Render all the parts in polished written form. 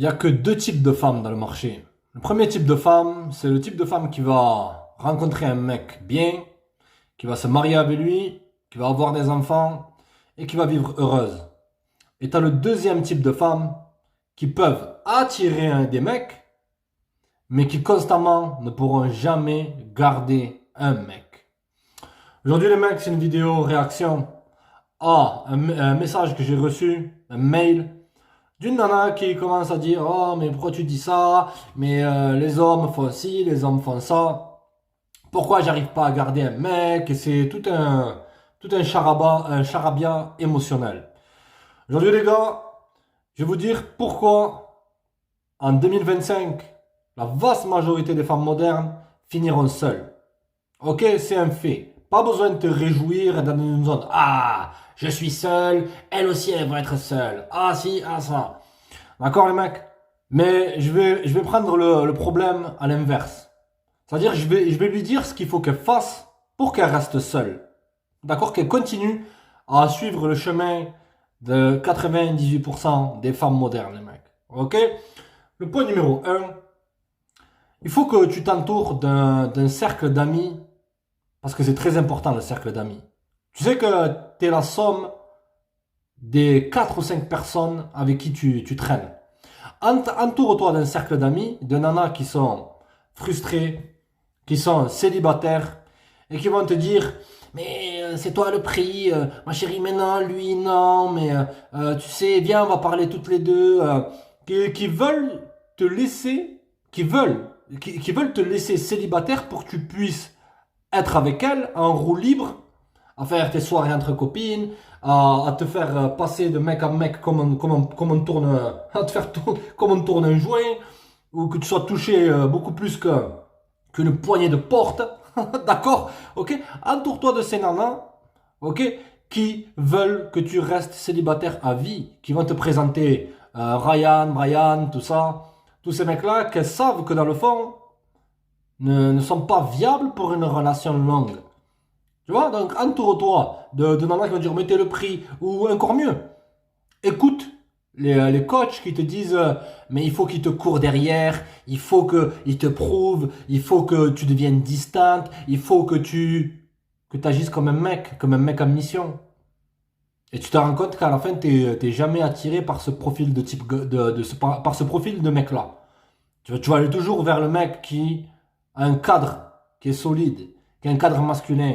Il n'y a que deux types de femmes dans le marché. Le premier type de femme, c'est le type de femme qui va rencontrer un mec bien, qui va se marier avec lui, qui va avoir des enfants et qui va vivre heureuse. Et tu as le deuxième type de femmes qui peuvent attirer des mecs, mais qui constamment ne pourront jamais garder un mec. Aujourd'hui les mecs, c'est une vidéo réaction à un message que j'ai reçu, un mail d'une nana qui commence à dire oh mais pourquoi tu dis ça, mais les hommes font ci, les hommes font ça, pourquoi j'arrive pas à garder un mec, et c'est tout un charabia émotionnel. Aujourd'hui les gars, je vais vous dire pourquoi en 2025 la vaste majorité des femmes modernes finiront seules. Ok, c'est un fait. Pas besoin de te réjouir et dans une zone. Ah, je suis seul, elle aussi elle va être seule. Ah si, ah ça. D'accord les mecs? Mais je vais prendre le problème à l'inverse. C'est-à-dire je vais lui dire ce qu'il faut qu'elle fasse pour qu'elle reste seule. D'accord? Qu'elle continue à suivre le chemin de 98% des femmes modernes les mecs. Ok? Le point numéro un, il faut que tu t'entoures d'un cercle d'amis parce que c'est très important le cercle d'amis. Tu sais que tu es la somme des 4 ou 5 personnes avec qui tu traînes. Entoure-toi d'un cercle d'amis, de nanas qui sont frustrés, qui sont célibataires et qui vont te dire mais c'est toi le prix, ma chérie, mais non, lui non, mais tu sais, viens, on va parler toutes les deux, qui veulent te laisser, qui veulent te laisser célibataire pour que tu puisses être avec elle en roue libre, à faire tes soirées entre copines, à te faire passer de mec à mec comme on tourne, à te faire comme on tourne un joint, ou que tu sois touché beaucoup plus qu'une poignée de porte, d'accord? Ok? Entoure-toi de ces nanas, ok? Qui veulent que tu restes célibataire à vie, qui vont te présenter Ryan, Brian, tout ça, tous ces mecs-là, qui savent que dans le fond, ne sont pas viables pour une relation longue. Tu vois, donc entoure-toi de nanas qui vont dire mettez le prix, ou encore mieux, écoute les coachs qui te disent mais il faut qu'ils te courent derrière, il faut qu'ils te prouvent, il faut que tu deviennes distante, il faut que tu agisses comme un mec en mission. Et tu te rends compte qu'à la fin, t'es jamais attiré par ce profil de type par ce profil de mec là. Tu vas aller toujours vers le mec qui a un cadre qui est solide, qui a un cadre masculin,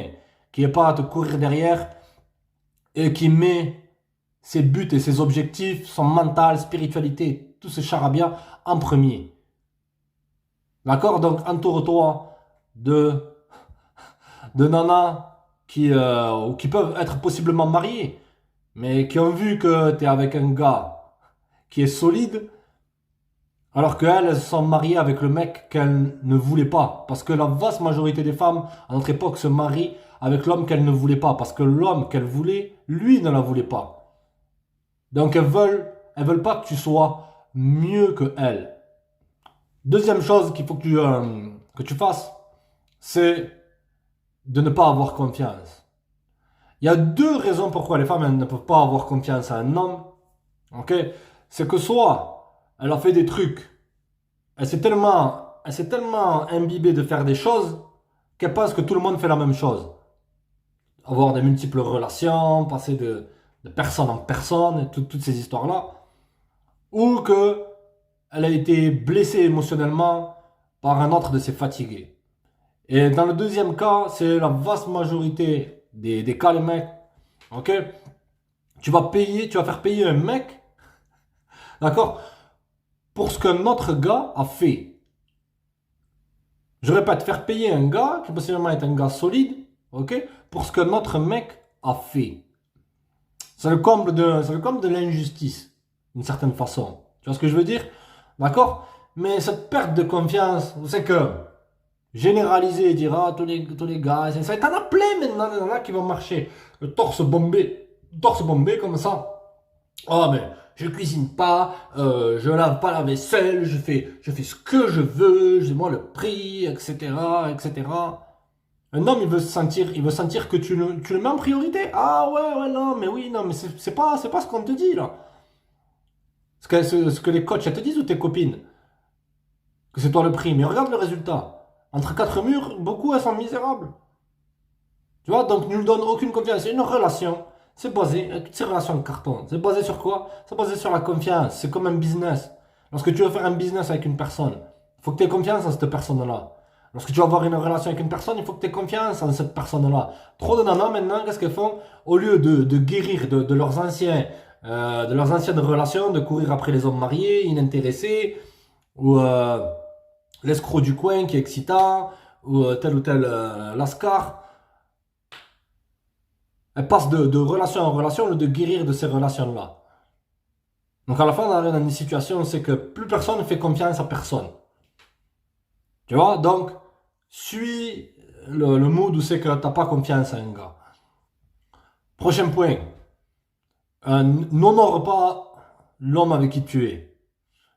qui n'est pas à te courir derrière et qui met ses buts et ses objectifs, son mental, spiritualité, tout ce charabia en premier. D'accord? Donc entoure-toi de, de nanas qui peuvent être possiblement mariées, mais qui ont vu que tu es avec un gars qui est solide, alors qu'elles, elles sont mariées avec le mec qu'elles ne voulaient pas. Parce que la vaste majorité des femmes, à notre époque, se marient avec l'homme qu'elles ne voulaient pas. Parce que l'homme qu'elles voulaient, lui ne la voulait pas. Donc elles veulent pas que tu sois mieux que elles. Deuxième chose qu'il faut que tu fasses, c'est de ne pas avoir confiance. Il y a deux raisons pourquoi les femmes elles ne peuvent pas avoir confiance à un homme. Ok? C'est que soit elle a fait des trucs, elle s'est tellement imbibée de faire des choses qu'elle pense que tout le monde fait la même chose. Avoir des multiples relations, passer de personne en personne, et toutes ces histoires-là. Ou que elle a été blessée émotionnellement par un autre de ses fatigués. Et dans le deuxième cas, c'est la vaste majorité des cas, les mecs. Ok? Tu vas faire payer un mec, d'accord, pour ce qu'un autre gars a fait. Je répète, faire payer un gars, qui possiblement est un gars solide, ok, pour ce qu'un autre mec a fait. C'est le comble de l'injustice, d'une certaine façon. Tu vois ce que je veux dire? D'accord? Mais cette perte de confiance, c'est que généraliser et dire ah tous les gars, ça t'en as plein maintenant, il y en a qui vont marcher le torse bombé comme ça. Oh mais je cuisine pas, je lave pas la vaisselle, je fais ce que je veux, je demande le prix, etc., etc. Un homme, il veut sentir que tu le mets en priorité. Ah ouais, ouais, non, mais oui, non, mais c'est pas ce qu'on te dit là. ce que les coachs elles te disent ou tes copines? Que c'est toi le prix. Mais regarde le résultat. Entre quatre murs, beaucoup elles sont misérables. Tu vois, donc ne nous donne aucune confiance. C'est une relation. C'est basé, toutes ces relations de carton. C'est basé sur quoi? C'est basé sur la confiance. C'est comme un business. Lorsque tu veux faire un business avec une personne, il faut que tu aies confiance en cette personne-là. Lorsque tu vas avoir une relation avec une personne, il faut que tu aies confiance en cette personne-là. Trop de nanas maintenant, qu'est-ce qu'elles font? Au lieu de guérir de de leurs anciennes relations, de courir après les hommes mariés, inintéressés, ou l'escroc du coin qui est excitant, ou tel lascar. Elle passe de relation en relation au lieu de guérir de ces relations-là. Donc à la fin, on arrive dans une situation où c'est que plus personne ne fait confiance à personne. Tu vois? Donc, suis le mood où c'est que t'as pas confiance à un gars. Prochain point. N'honore pas l'homme avec qui tu es.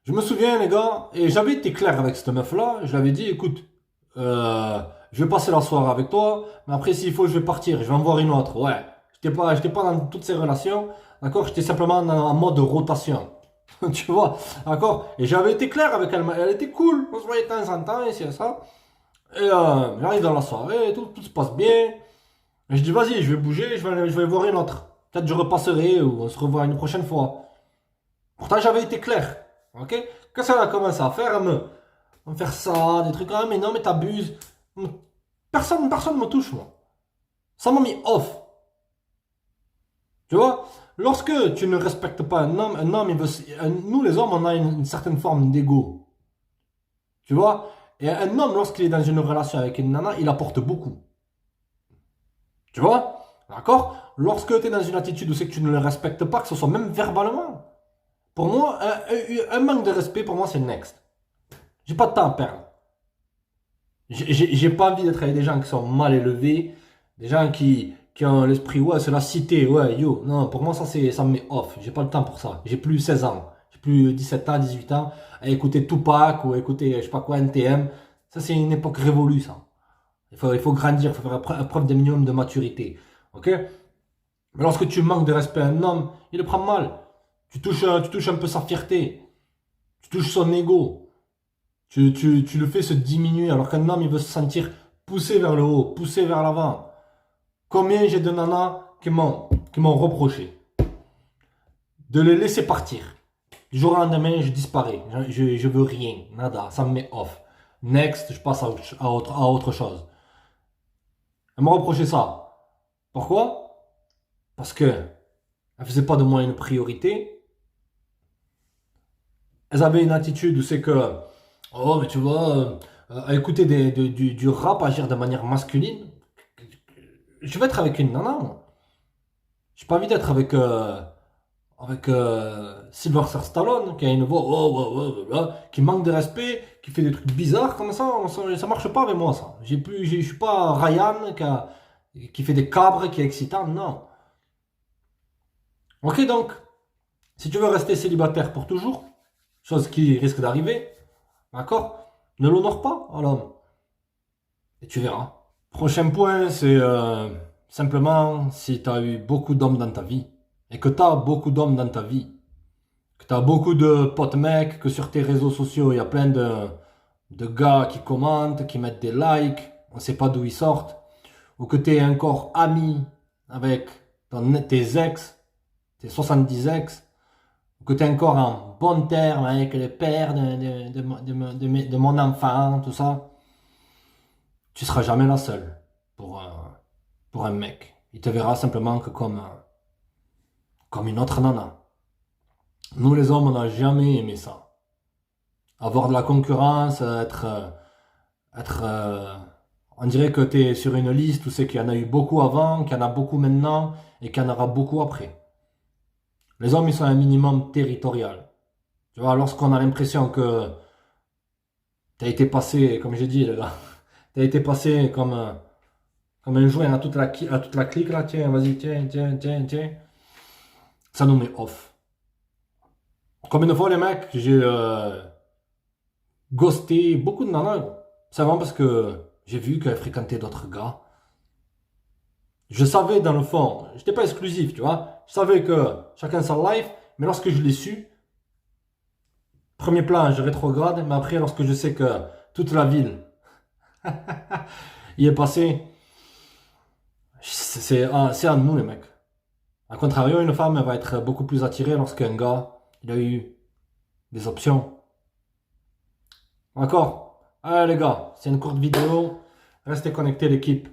Je me souviens, les gars, et j'avais été clair avec cette meuf-là. Je l'avais dit, écoute, je vais passer la soirée avec toi, mais après, s'il faut, je vais partir. Je vais en voir une autre. Ouais. J'étais pas dans toutes ces relations. D'accord? J'étais simplement en mode rotation. Tu vois? D'accord? Et j'avais été clair avec elle. Elle était cool. On se voyait de temps en temps, ici et ça. Et j'arrive dans la soirée, tout se passe bien. Et je dis, vas-y, je vais bouger, je vais voir une autre. Peut-être je repasserai ou on se revoit une prochaine fois. Pourtant, j'avais été clair. Ok? Qu'est-ce qu'elle a commencé à faire? À me faire ça, des trucs. Ah, mais non, mais t'abuses. Personne me touche, moi. Ça m'a mis off. Tu vois? Lorsque tu ne respectes pas un homme, nous les hommes, on a une certaine forme d'ego. Tu vois? Et un homme, lorsqu'il est dans une relation avec une nana, il apporte beaucoup. Tu vois? D'accord? Lorsque tu es dans une attitude où c'est que tu ne le respectes pas, que ce soit même verbalement, pour moi, un manque de respect, pour moi, c'est next. J'ai pas de temps à perdre. J'ai pas envie d'être avec des gens qui sont mal élevés, des gens qui ont l'esprit, ouais, c'est la cité, ouais, yo. Non, pour moi, ça me met off. J'ai pas le temps pour ça. J'ai plus 16 ans. J'ai plus 17 ans, 18 ans à écouter Tupac ou à écouter, je sais pas quoi, NTM. Ça, c'est une époque révolue, ça. Il faut grandir, il faut faire preuve d'un minimum de maturité. Ok? Mais lorsque tu manques de respect à un homme, il le prend mal. Tu touches un peu sa fierté. Tu touches son ego. Tu le fais se diminuer alors qu'un homme, il veut se sentir poussé vers le haut, poussé vers l'avant. Combien j'ai de nanas qui m'ont reproché de les laisser partir. Du jour au lendemain, je disparais. Je veux rien, nada, ça me met off. Next, je passe à autre chose. Elle m'a reproché ça. Pourquoi? Parce que elle faisait pas de moi une priorité. Elles avaient une attitude où c'est que, oh, mais tu vois, à écouter du rap, agir de manière masculine. Je veux être avec une nana, moi. J'ai pas envie d'être avec Sylvester Stallone, qui a une voix qui manque de respect, qui fait des trucs bizarres comme ça marche pas avec moi, ça. Je suis pas Ryan qui fait des cabres, qui est excitant, non. Ok, donc, si tu veux rester célibataire pour toujours, chose qui risque d'arriver, d'accord, ne l'honore pas à l'homme. Et tu verras. Prochain point, c'est simplement si tu as eu beaucoup d'hommes dans ta vie, et que tu as beaucoup d'hommes dans ta vie, que tu as beaucoup de potes mecs, que sur tes réseaux sociaux, il y a plein de gars qui commentent, qui mettent des likes, on ne sait pas d'où ils sortent, ou que tu es encore ami avec tes ex, tes 70 ex, ou que tu es encore en bon terme avec le père de mon enfant, tout ça, tu seras jamais la seule pour un mec. Il te verra simplement que comme une autre nana. Nous les hommes, on n'a jamais aimé ça. Avoir de la concurrence, on dirait que tu es sur une liste où c'est qu'il y en a eu beaucoup avant, qu'il y en a beaucoup maintenant et qu'il y en aura beaucoup après. Les hommes, ils sont un minimum territorial. Tu vois, lorsqu'on a l'impression que tu as été passé, comme j'ai dit, là, tu as été passé comme un joint à toute la clique, là, tiens, vas-y, tiens. Ça nous met off. Comme une fois, les mecs, j'ai ghosté beaucoup de nanas. C'est vraiment parce que j'ai vu qu'elles fréquentaient d'autres gars. Je savais dans le fond, j'étais pas exclusif, tu vois. Je savais que chacun sa life, mais lorsque je l'ai su, Premier plan, je rétrograde, mais après, lorsque je sais que toute la ville y est passée, c'est à nous les mecs. A contrario, une femme elle va être beaucoup plus attirée lorsqu'un gars il a eu des options. D'accord? Allez les gars, c'est une courte vidéo. Restez connectés l'équipe.